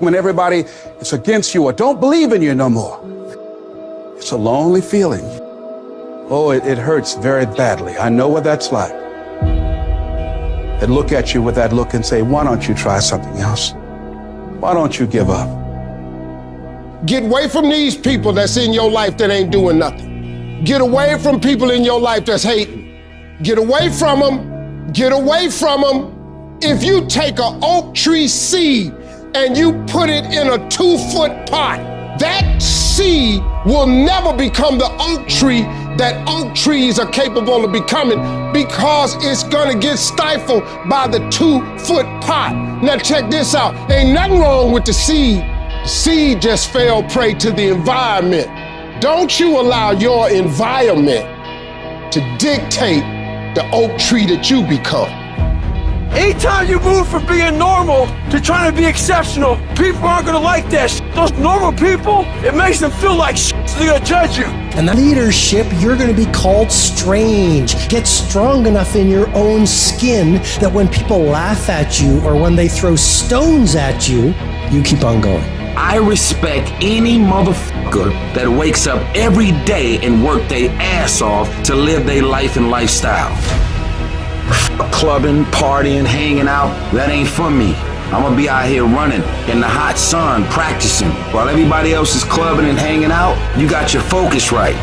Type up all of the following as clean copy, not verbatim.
when everybody is against you or don't believe in you no more. It's a lonely feeling. Oh, it hurts very badly. I know what that's like. They look at you with that look and say, why don't you try something else? Why don't you give up? Get away from these people that's in your life that ain't doing nothing. Get away from people in your life that's hating. Get away from them. Get away from them. If you take an oak tree seed and you put it in a 2-foot pot, that seed will never become the oak tree that oak trees are capable of becoming, because it's gonna get stifled by the 2-foot pot. Now check this out. Ain't nothing wrong with the seed. The seed just fell prey to the environment. Don't you allow your environment to dictate the oak tree that you become. Anytime you move from being normal to trying to be exceptional, people aren't gonna like that shit. Those normal people, it makes them feel like shit, so they're gonna judge you. And that leadership, you're gonna be called strange. Get strong enough in your own skin that when people laugh at you or when they throw stones at you, you keep on going. I respect any motherfucker that wakes up every day and work their ass off to live their life and lifestyle. Clubbing, partying, hanging out, that ain't for me. I'm gonna be out here running in the hot sun, practicing. While everybody else is clubbing and hanging out, you got your focus right.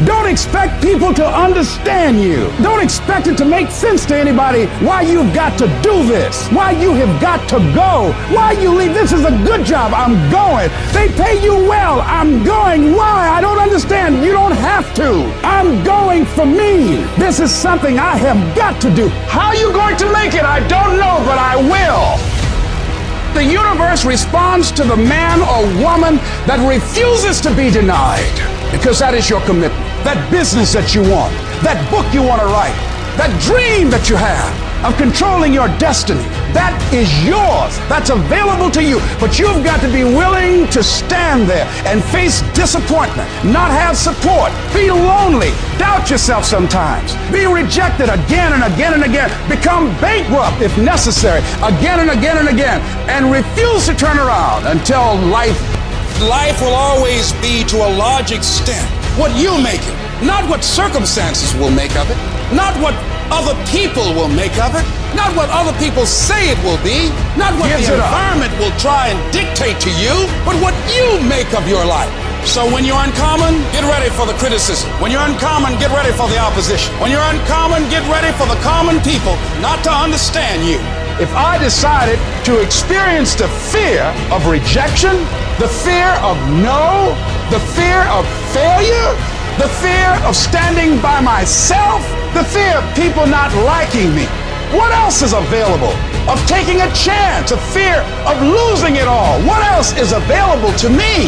Don't expect people to understand you. Don't expect it to make sense to anybody why you've got to do this, why you have got to go, why you leave. This is a good job. I'm going. They pay you well. I'm going. Why? I don't understand. You don't have to. I'm going for me. This is something I have got to do. How are you going to make it? I don't know, but I will. The universe responds to the man or woman that refuses to be denied, because that is your commitment. That business that you want, that book you want to write, that dream that you have of controlling your destiny, that is yours. That's available to you. But you've got to be willing to stand there and face disappointment, not have support, be lonely, doubt yourself sometimes, be rejected again and again and again, become bankrupt if necessary, again and again and again, and refuse to turn around until life will always be, to a large extent, what you make it, not what circumstances will make of it, not what other people will make of it, not what other people say it will be, not what the environment will try and dictate to you, but what you make of your life. So when you're uncommon, get ready for the criticism. When you're uncommon, get ready for the opposition. When you're uncommon, get ready for the common people not to understand you. If I decided to experience the fear of rejection, the fear of no, the fear of failure, the fear of standing by myself, the fear of people not liking me, what else is available? Of taking a chance, a fear of losing it all, what else is available to me?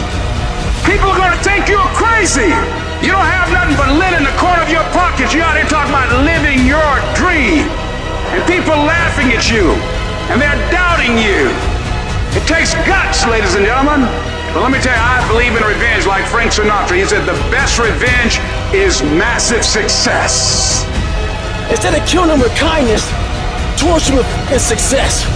People are going to think you're crazy. You don't have nothing but lint in the corner of your pockets. You're out here talking about living your dream. And people laughing at you. And they're doubting you. It takes guts, ladies and gentlemen. But let me tell you, I believe in revenge like Frank Sinatra. He said the best revenge is massive success. Instead of killing them with kindness, torture them with success.